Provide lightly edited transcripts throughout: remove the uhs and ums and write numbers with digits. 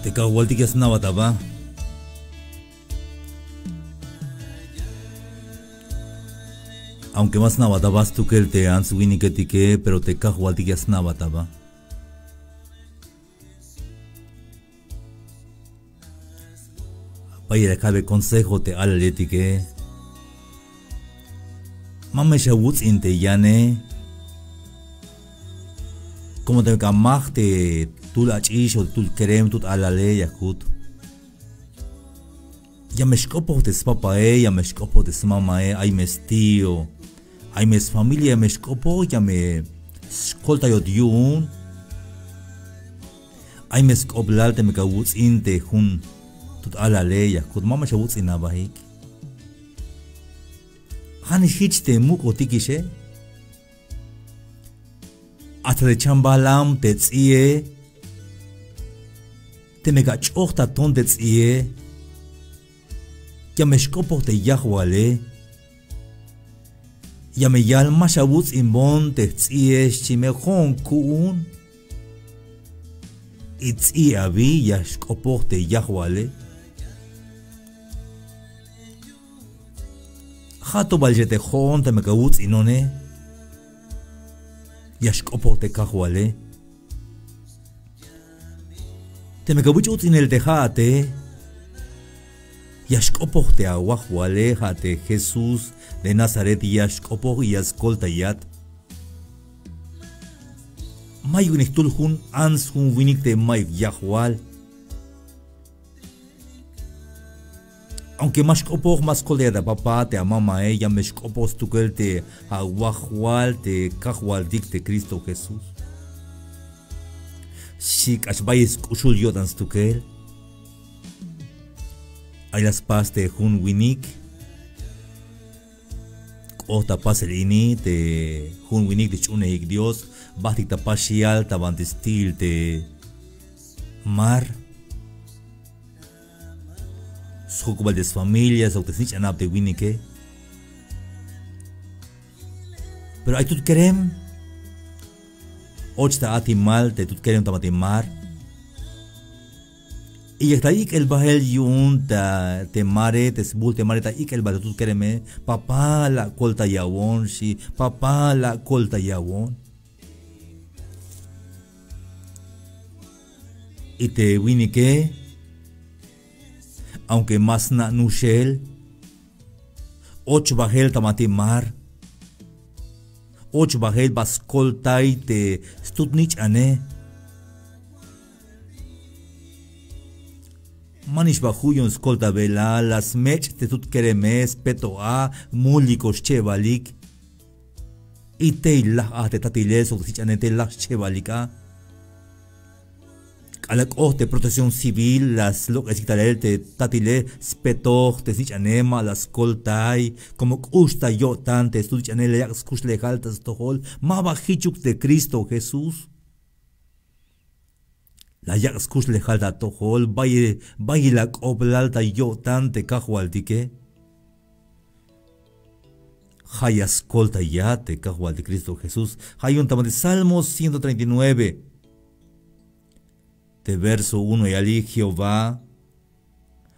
Te cahualti que asnaba taba. Aunque más nabatabas tú que el te answini que tique, pero te cahualti que asnaba taba. Vaya cabe consejo te alaletike. Mame shawutz inte yane. Como te camagte tul achish tul kerem tut alale yakut. Ya me escopo de papae, ya me escopo de mamae, ay mes tío, ay mes familia me escopo, ya me escolta yo diun. Ay me escoblal te me kawutz inte hun tut alale yakut mama shawutz inabahik. Hani hichte muk otikishe. Hasta de chambalam te tsie. Te me gachokta ton te tsie. Ya me escopo te yahwale. Ya me yalma shabutz imbon te tsie shime hon kuun. Y tsie abi ya escopo te yahwale. Hato baljete hon te me kawutz inone. Yashkopo te cajuale. Te me cabuchut en el tejate. Yashkopo te aguajuale jate Jesús de Nazaret yashkopo y ascolta yat. Mayunistul hun ans hun winik te may yahual. Aunque más copo más colera papá te amama ella me copos tu que te aguajual te cajual dicte Cristo Jesús. Si cachbayes cuchul yodans tu que hay las paz de hun winik. Ota paselini te hun winik de chuneik Dios. Basti tapashial tabantistil te mar. Sukubal des familias, o te snitch anap de winike. Pero hay tut kerem. Och ta ati mal, te tut kerem tamati mar. Y está ik el bahel yun ta te mare, te sbul te mare ta ik el bahel tut kereme. Papá la colta yawon, si papá la colta yawon. Y te winike. Aunque más na nushel, 8 bahel tamati mar, 8 bahel baskoltai te stutnich ane. Manish bahuyon skolta vela, las mech te tut keremes, peto a, mulikos chevalik. Y te la te tatiles o te ane te la chevalika. A la de protección civil, las locas te tatile, spetoch, te sichanema, las coltai, como gusta yo tante, stuchanele, yak skush legaltas tohol, maba hichuk de Cristo Jesús. La yak skush legalta tohol, baile la oblalta yo tante cajualtique. Hayas colta ya te cajual de Cristo Jesús. Hay un tamaño de Salmos 139. De verso 1 y ali Jehová,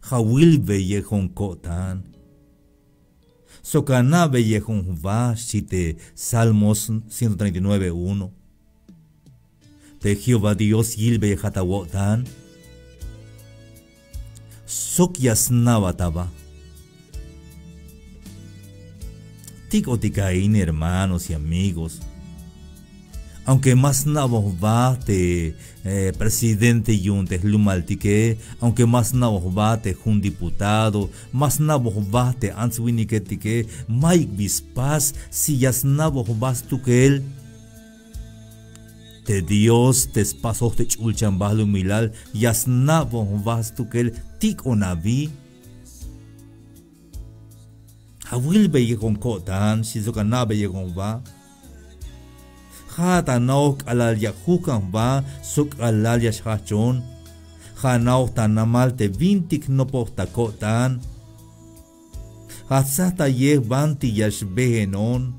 Jawil beyehon kotan, Sokana beyehon va, te Salmos 139, 1. De Jehová Dios yil beyehatawotan, Sokyas navataba. Ticoticaín, hermanos y amigos. Aunque más nabos bate presidente yunte lumaltique, aunque más nabos bate un diputado, más nabos bate answiniketique, Mike Bispas, si yas nabos bas tu que él, te Dios te espasos te chulchan balu milal, yas nabos bas tu que él, tik o navi. Hawil beye con kotan, si zo kanabe ye con va. Hata nauk alal yakukan va, suk alal yashachon. Hanauk tanamal te vintik no porta kotan. Hatsata ye banti yash behenon.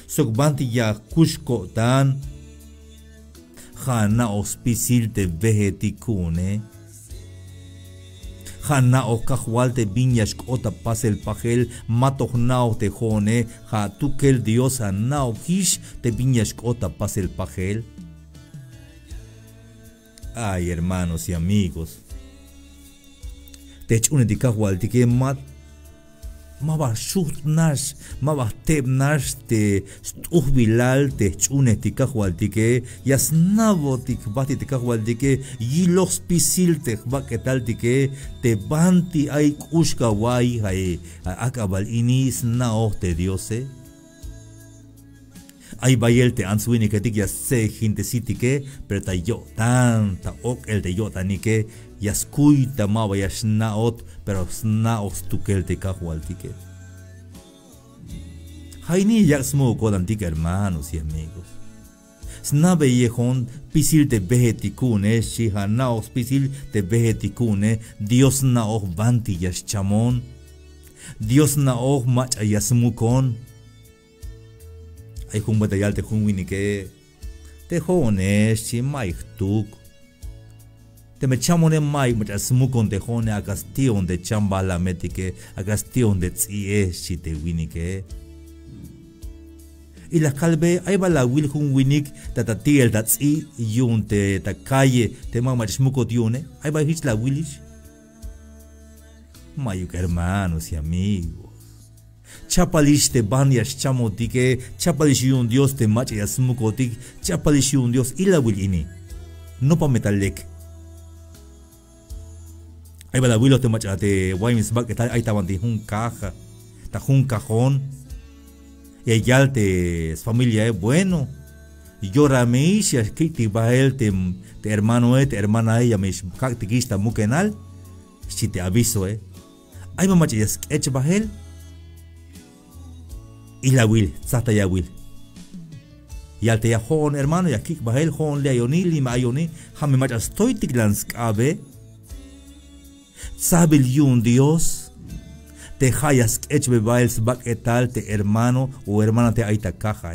Suk banti ya kush kotan. Hana auspicil te vegeticune. Hana o cajual te viñas cota pas el pajel, mato nao te jone, ha tu que el Dios anao hish te viñas cota pas el pajel. Ay, hermanos y amigos, te echune de cajual te que maba shut nash, maba teb nash te stuhbilal te echune te cajual te que yasnavo te bati te cajual te que yilos pisil te baketal te que te banti ay kushka wai hay akabal inis nao te diose. Ay bayel te ansuini que te ya se gente siti que pero ta yo tanta ok el te yo tani que yaskui ta maba yasnaot pero snaos tu que el te cajual te que Haini yaksmo kodantik hermanos y amigos. Snabe yehon pisil te vegeticune, shihanaos pisil te vegeticune, Dios naoh vanti yas chamon, Dios naoh mach ayasmukon. Ay jun batayal te jun winike, te jone shi maiktuk. Te me chamone mai mach asmukon te jone a castion de chamba la metike, a castion de tsie shi te winike. Y la calve ahí va la will hun winik tatati el tatsi yun te ta calle te mama smuko tione ahí va hich la willish mayuk hermanos y amigos chapalish te banyas chamotike chapalish yun Dios te mach ya smukotik chapalish yun Dios y la will ini no pa metalek ahí va la will te mach te waimis bak ta ahí taban de hun caja ta hun cajón y ella te familia es bueno y yo rameis ya que te va él te hermano te hermana ella me cactiquista mukenal si te aviso ay mamá ya sketch va él y la will sata ya will y al te ya hon hermano ya kick va él hon le ayonil y mayoni hame macha estoy tiglanskabe sabe el Dios te hayas hecho bebails bak etal te hermano o hermana te aita caja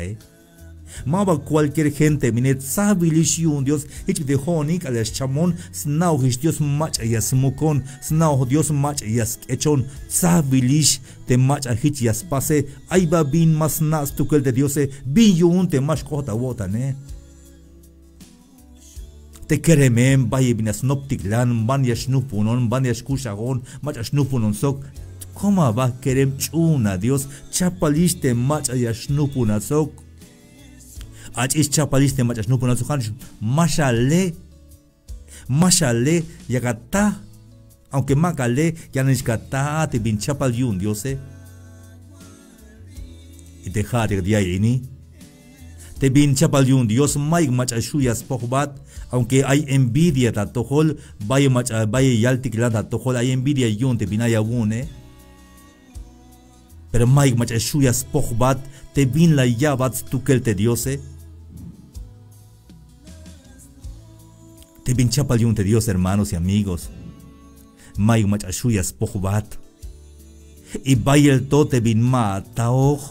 Maba cualquier gente minet sabilish yun Dios ich de honik al chamon snau his Dios mach yas mukon snau Dios mach yas echon sabilish te mach hich yas pase aiba bin mas nas tukel de Dios bin yun te mach kota wota ne te keremen baye binas noptiklan ban yashnupunon ban yashkushagon mach ashnupunon sok ¿Cómo va a querer chuna Dios? Chapaliste mach ayashnupuna sok. Achis chapaliste mach ayashnupuna sok. Mashale yagata. Aunque makale yanishkata te bin chapal yun Dios Y te jare dia ini. Te bin chapal yun Dios maig mach ayshuyas pohbat. Aunque hay envidia tatohol, vaya mach vaya yaltiklan tatohol hay envidia yun te binaya wune. Pero Mike mach shuyas pohbat te bin la yabat tukel te diose. Te bin chapal yun te Dios hermanos y amigos. Mike mach shuyas pohbat. Y bayel to te bin ma taoj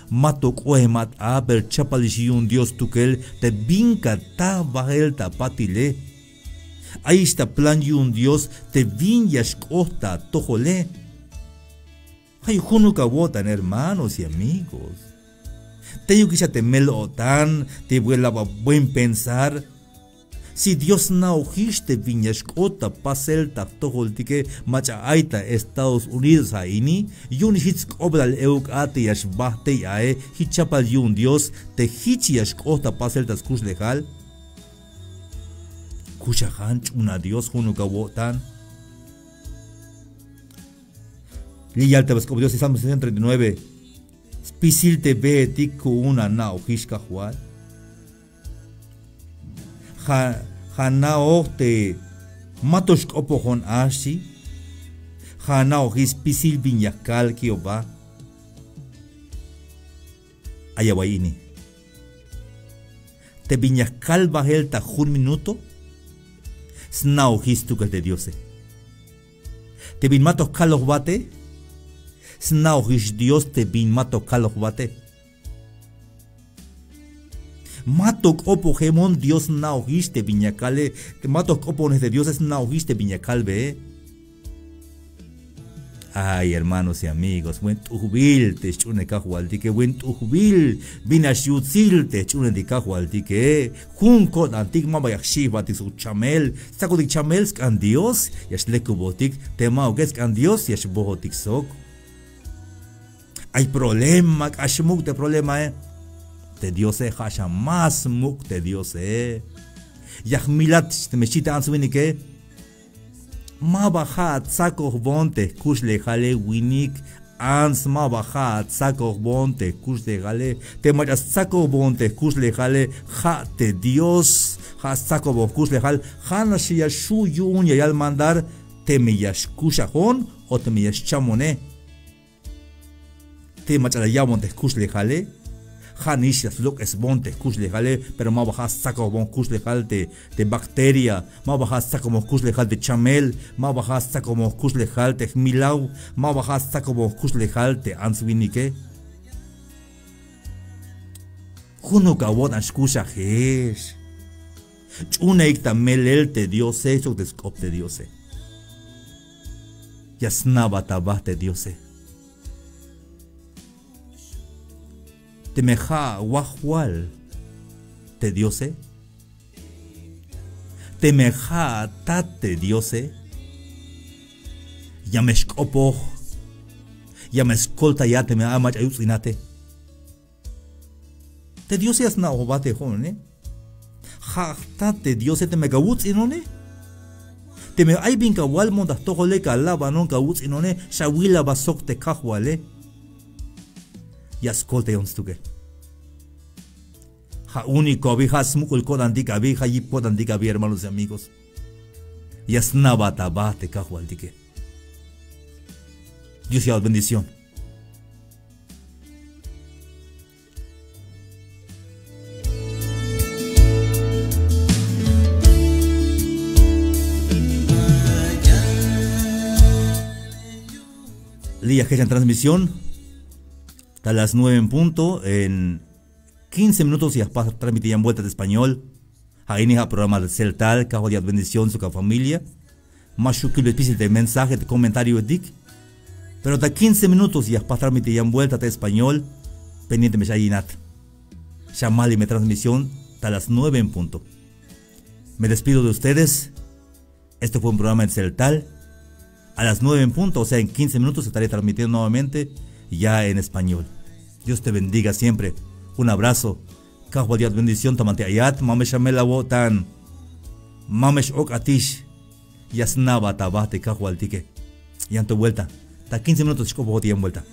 matok oemat aber chapal yun Dios tukel te bin kata bahel ta patile. Ahí está plan yun Dios te bin yashkota tojole. Hay junuka votan hermanos y amigos. Te yo quizá te melotan, te vuela buen pensar. Si Dios no ojiste viñas cota pasel taftojoltique macha aita Estados Unidos aini, yun hits obral euk ate yash bahte yae, hichapal yun Dios, te hichias cota pasel tas kus legal. Kushahan una Dios junuka votan. Liyal te como Dios y Salmo 139. Spisil te ve tiku una nao hishka jual. Hanao te matos opojon ashi. Hanao his pisil viñakal kioba. Ayawaini. Te viñakal bajel ta jun minuto. Snao his tukel de Dios. Te bin matos kalos bate. Snau his Dios te bin mato kalos bate. Matok opo gemon Dios nau his te viñacale. Matok opo de Dios es nau his te viñacalbe. Ay, hermanos y amigos, buen tubil te chune cajualti que buen tubil vina shutzil te chune de cajualti que junco antig mama yakshiva ti su chamel saco de chamels can Dios yashle kubotik tema oges can Dios yash bohotik sok. Hay problema, ashmuk de problema te Dios hasha más muk te Dios yahmilat te mechita answini que ma bajat saco bonte kusle jale winik ans ma bajat saco bonte kusle jale te mayas saco bonte kusle jale ja te Dios ja saco bon kusle jale jana shia shu yun yal mandar te meyas kushahon o te meyas chamone te mayas ya bonte kusle jale Hanishas look es bonte kusle jale pero ma bajas saco bon kusle jale de bacteria ma bajas saco bon kusle jale de chamel ma bajas saco bon kusle jale de milau ma bajas saco bon kusle jale de answinike juno kawon askusha hesh chune ikta melel te Dios eso descop de Dios yasnaba tabate Dios te meja wahual te Diose te meja tate Diose ya me escopo ya me escolta ya te me ama ayusinate te Diose asna obate jone ja tate Diose te me gawutz inone te me ay bin kawal monda togole kalaba non gawutz inone shawila basok te kahwale y ascolte onstuke. Ja único abija smukul kodandik abija y podandik abi hermanos y amigos. Y asnabata bate cajualdike. Dios sea bendición. Lía que en transmisión. A las 9 en punto, en 15 minutos ya pasa transmitir en vuelta de español. Ahí ni el programa del Celtal, cajo de bendición su familia. Más que especie de mensaje, de comentario de pero hasta 15 minutos ya pasa transmitir en vuelta de español. Pendiente me shayinat. Shamali me transmisión a las 9 en punto. Me despido de ustedes. Este fue un programa en Celtal. A las 9 en punto, o sea, en 15 minutos estaré transmitiendo nuevamente ya en español. Dios te bendiga siempre. Un abrazo. Cajo de bendición tamante ayat mamesh amela wotan. Mamesh ok atish. Yasnaba tabate cajo al tique. Y en tu vuelta. Hasta 15 minutos, chico, en vuelta.